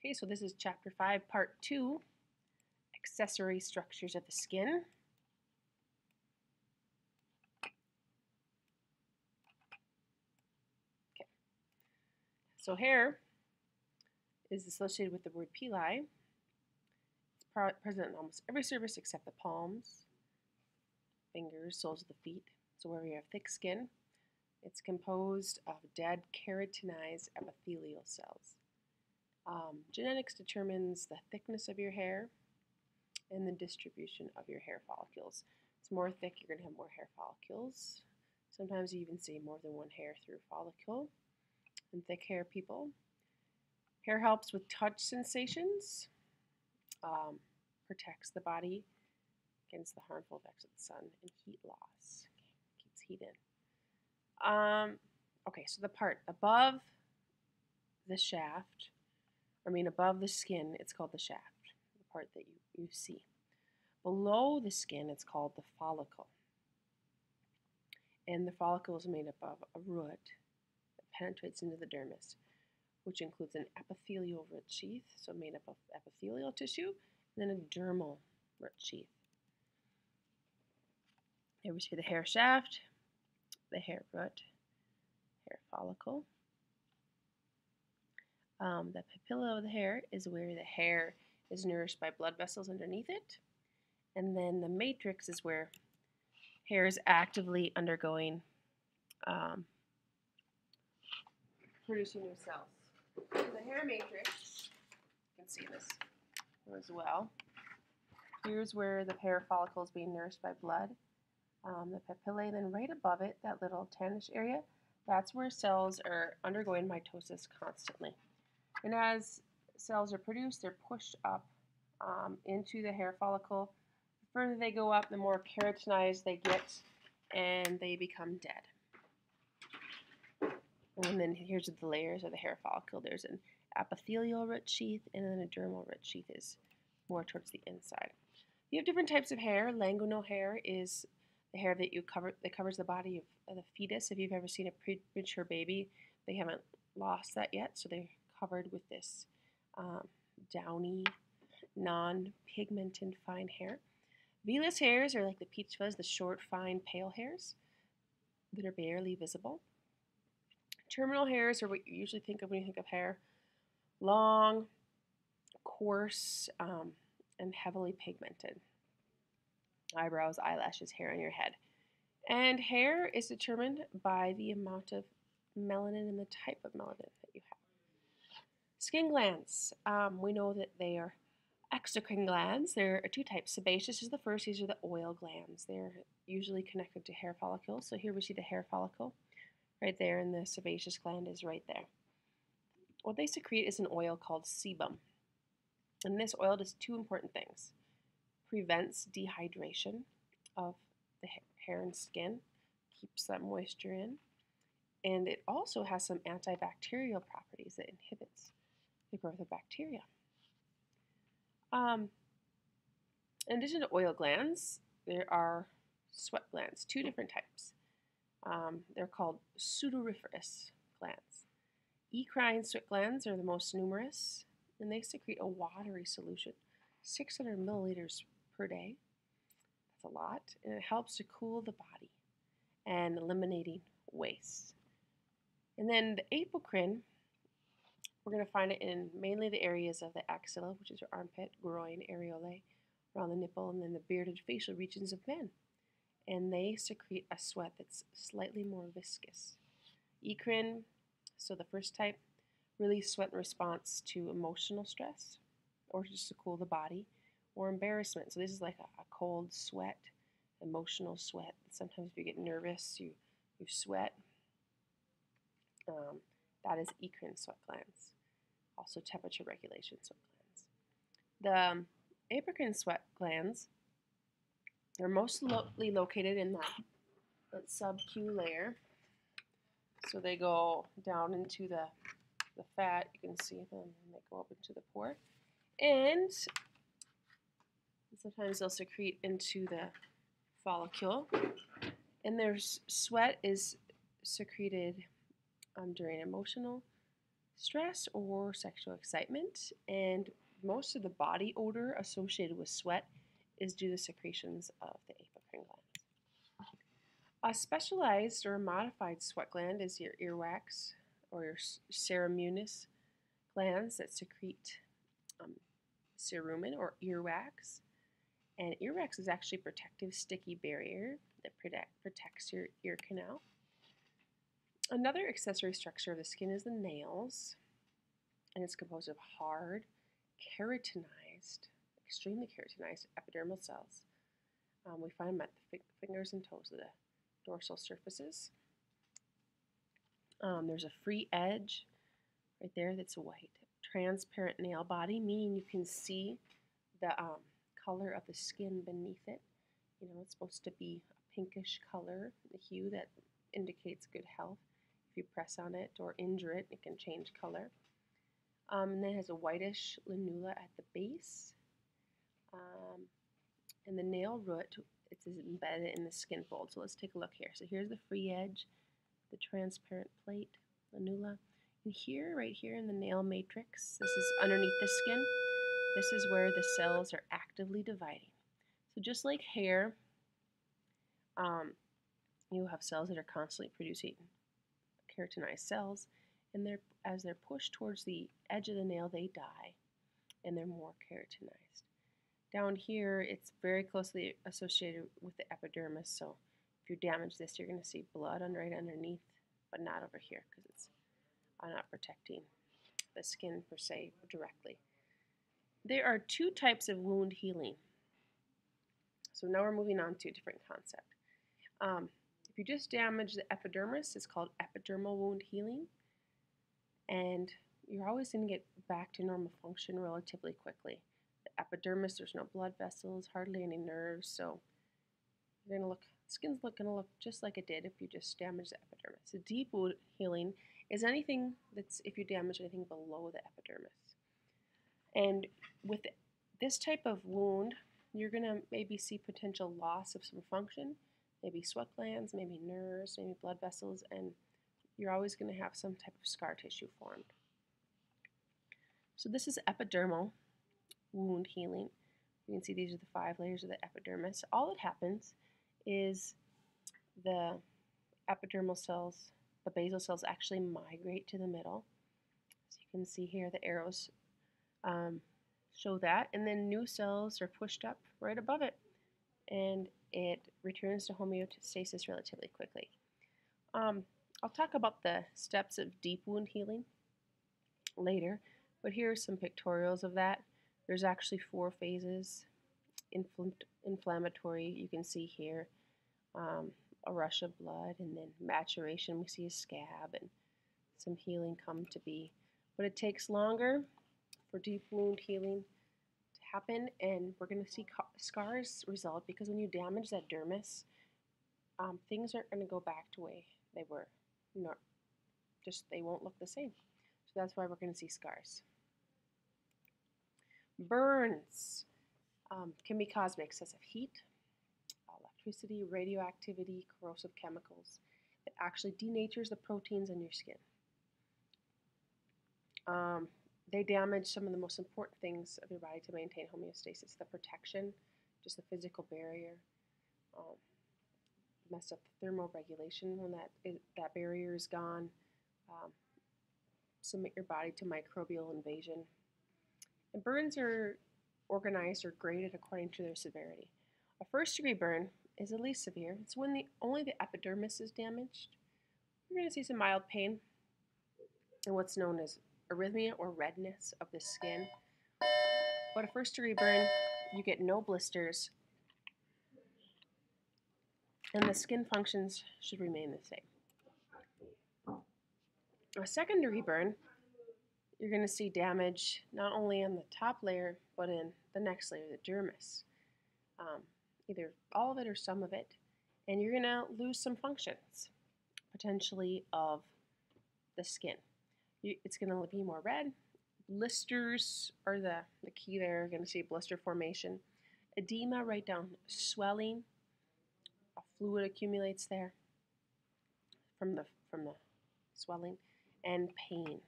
Okay, so this is Chapter 5, Part 2, Accessory Structures of the Skin. Okay, so hair is associated with the word pili. It's present in almost every surface except the palms, fingers, soles of the feet. So where you have thick skin, it's composed of dead keratinized epithelial cells. Genetics determines the thickness of your hair and the distribution of your hair follicles. It's more thick, you're going to have more hair follicles. Sometimes you even see more than one hair through follicle in thick hair people. Hair helps with touch sensations, protects the body against the harmful effects of the sun and heat loss. Keeps heat in. Okay, so the part above the shaft, above the skin, it's called the shaft, the part that you see. Below the skin, it's called the follicle. And the follicle is made up of a root that penetrates into the dermis, which includes an epithelial root sheath, so made up of epithelial tissue, and then a dermal root sheath. Here we see the hair shaft, the hair root, hair follicle. The papilla of the hair is where the hair is nourished by blood vessels underneath it. And then the matrix is where hair is actively undergoing producing new cells. So the hair matrix, you can see this as well. Here's where the hair follicle is being nourished by blood. The papillae, then right above it, that little tannish area, that's where cells are undergoing mitosis constantly. And as cells are produced, they're pushed up into the hair follicle. The further they go up, the more keratinized they get, and they become dead. And then here's the layers of the hair follicle. There's an epithelial root sheath, and then a dermal root sheath is more towards the inside. You have different types of hair. Languinal hair is the hair that covers the body of the fetus. If you've ever seen a premature baby, they haven't lost that yet, so they're covered with this downy, non-pigmented fine hair. Vellus hairs are like the peach fuzz, the short, fine, pale hairs that are barely visible. Terminal hairs are what you usually think of when you think of hair. Long, coarse, and heavily pigmented. Eyebrows, eyelashes, hair on your head. And hair is determined by the amount of melanin and the type of melanin that you have. Skin glands. We know that they are exocrine glands. There are two types. Sebaceous is the first. These are the oil glands. They're usually connected to hair follicles. So here we see the hair follicle right there, and the sebaceous gland is right there. What they secrete is an oil called sebum. And this oil does two important things. Prevents dehydration of the hair and skin, keeps that moisture in, and it also has some antibacterial properties that inhibits the growth of bacteria. In addition to oil glands, there are sweat glands, two different types. They're called sudoriferous glands. Eccrine sweat glands are the most numerous, and they secrete a watery solution, 600 milliliters per day. That's a lot, and it helps to cool the body and eliminating waste. And then the apocrine, we're going to find it in mainly the areas of the axilla, which is your armpit, groin, areolae, around the nipple, and then the bearded facial regions of men. And they secrete a sweat that's slightly more viscous. Eccrine, so the first type, release sweat in response to emotional stress, or just to cool the body, or embarrassment. So this is like a cold sweat, emotional sweat. Sometimes if you get nervous, you sweat. That is eccrine sweat glands. Also temperature regulation sweat glands. The apocrine sweat glands are mostly located in that sub-Q layer. So they go down into the fat. You can see them, they go up into the pore. And sometimes they'll secrete into the follicle. And their sweat is secreted during emotional Stress or sexual excitement, and most of the body odor associated with sweat is due to secretions of the apocrine gland. A specialized or modified sweat gland is your earwax or your ceruminous glands that secrete um, cerumen or earwax. And earwax is actually a protective sticky barrier that protects your ear canal. Another accessory structure of the skin is the nails, and it's composed of hard, keratinized, extremely keratinized epidermal cells. We find them at the fingers and toes of the dorsal surfaces. There's a free edge right there that's white. Transparent nail body, meaning you can see the color of the skin beneath it. You know, it's supposed to be a pinkish color, the hue that indicates good health. If you press on it or injure it, it can change color. And then it has a whitish lanula at the base. And the nail root, it's embedded in the skin fold. So let's take a look here. So here's the free edge, the transparent plate, lanula. And here, right here in the nail matrix, this is underneath the skin. This is where the cells are actively dividing. So just like hair, you have cells that are constantly producing keratinized cells, and as they're pushed towards the edge of the nail, they die, and they're more keratinized. Down here, it's very closely associated with the epidermis, so if you damage this, you're going to see blood right underneath, but not over here because it's not protecting the skin per se directly. There are two types of wound healing. So now we're moving on to a different concept. If you just damage the epidermis, it's called epidermal wound healing, and you're always going to get back to normal function relatively quickly. The epidermis, there's no blood vessels, hardly any nerves, so you're going to skin's going to look just like it did if you just damage the epidermis. So deep wound healing is anything that's if you damage anything below the epidermis. And with this type of wound, you're going to maybe see potential loss of some function, maybe sweat glands, maybe nerves, maybe blood vessels, and you're always going to have some type of scar tissue formed. So this is epidermal wound healing. You can see these are the 5 layers of the epidermis. All that happens is the epidermal cells, the basal cells actually migrate to the middle. So you can see here the arrows show that, and then new cells are pushed up right above it, and it returns to homeostasis relatively quickly. I'll talk about the steps of deep wound healing later, but here are some pictorials of that. There's actually 4 phases. Inflammatory, you can see here, a rush of blood, and then maturation, we see a scab, and some healing come to be. But it takes longer for deep wound healing to happen, and we're going to see scars result because when you damage that dermis, things aren't going to go back to the way they were. They won't look the same. So that's why we're going to see scars. Burns can be caused by excessive heat, electricity, radioactivity, corrosive chemicals. It actually denatures the proteins in your skin. They damage some of the most important things of your body to maintain homeostasis, the protection, just the physical barrier, mess up the thermoregulation when that barrier is gone, submit your body to microbial invasion. And burns are organized or graded according to their severity. A first-degree burn is the least severe. It's when only the epidermis is damaged. You're going to see some mild pain and what's known as arrhythmia or redness of the skin. But a first-degree burn, you get no blisters, and the skin functions should remain the same. A second-degree burn, you're going to see damage not only on the top layer, but in the next layer, the dermis. Either all of it or some of it, and you're going to lose some functions, potentially, of the skin. It's going to be more red. Blisters are the key there. You're going to see blister formation. Edema, right down, swelling. A fluid accumulates there from the swelling, and pain.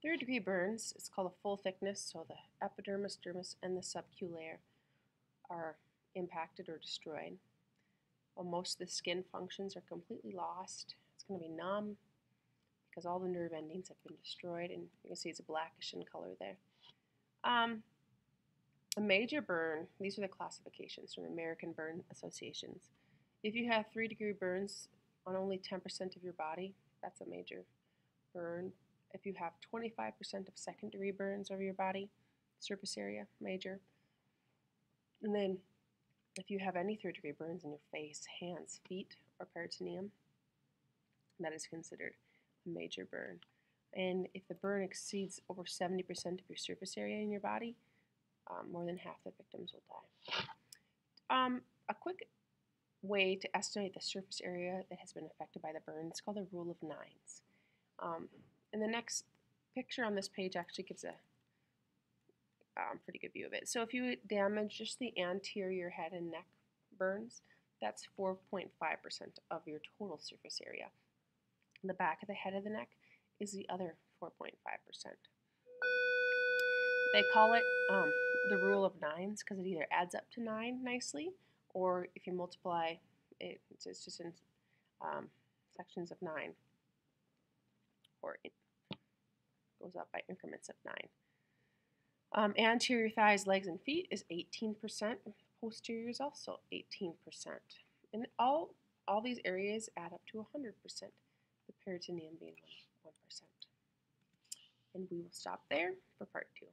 Third-degree burns is called a full thickness, so the epidermis, dermis, and the subcutaneous layer are impacted or destroyed. While most of the skin functions are completely lost, it's going to be numb because all the nerve endings have been destroyed, and you can see it's blackish in color there. A major burn, these are the classifications from American Burn Associations. If you have 3-degree burns on only 10% of your body, that's a major burn. If you have 25% of second-degree burns over your body, surface area, major. And then if you have any 3rd-degree burns in your face, hands, feet, or peritoneum, that is considered a major burn. And if the burn exceeds over 70% of your surface area in your body, more than half the victims will die. A quick way to estimate the surface area that has been affected by the burn is called the rule of nines. And the next picture on this page actually gives a pretty good view of it. So if you damage just the anterior head and neck burns, that's 4.5% of your total surface area. The back of the head of the neck is the other 4.5%. They call it the rule of nines because it either adds up to 9 nicely, or if you multiply it, it's just in sections of 9, or it goes up by increments of 9. Anterior thighs, legs, and feet is 18%. Posterior is also 18%. And all these areas add up to 100%, the peritoneum being 1%. And we will stop there for part 2.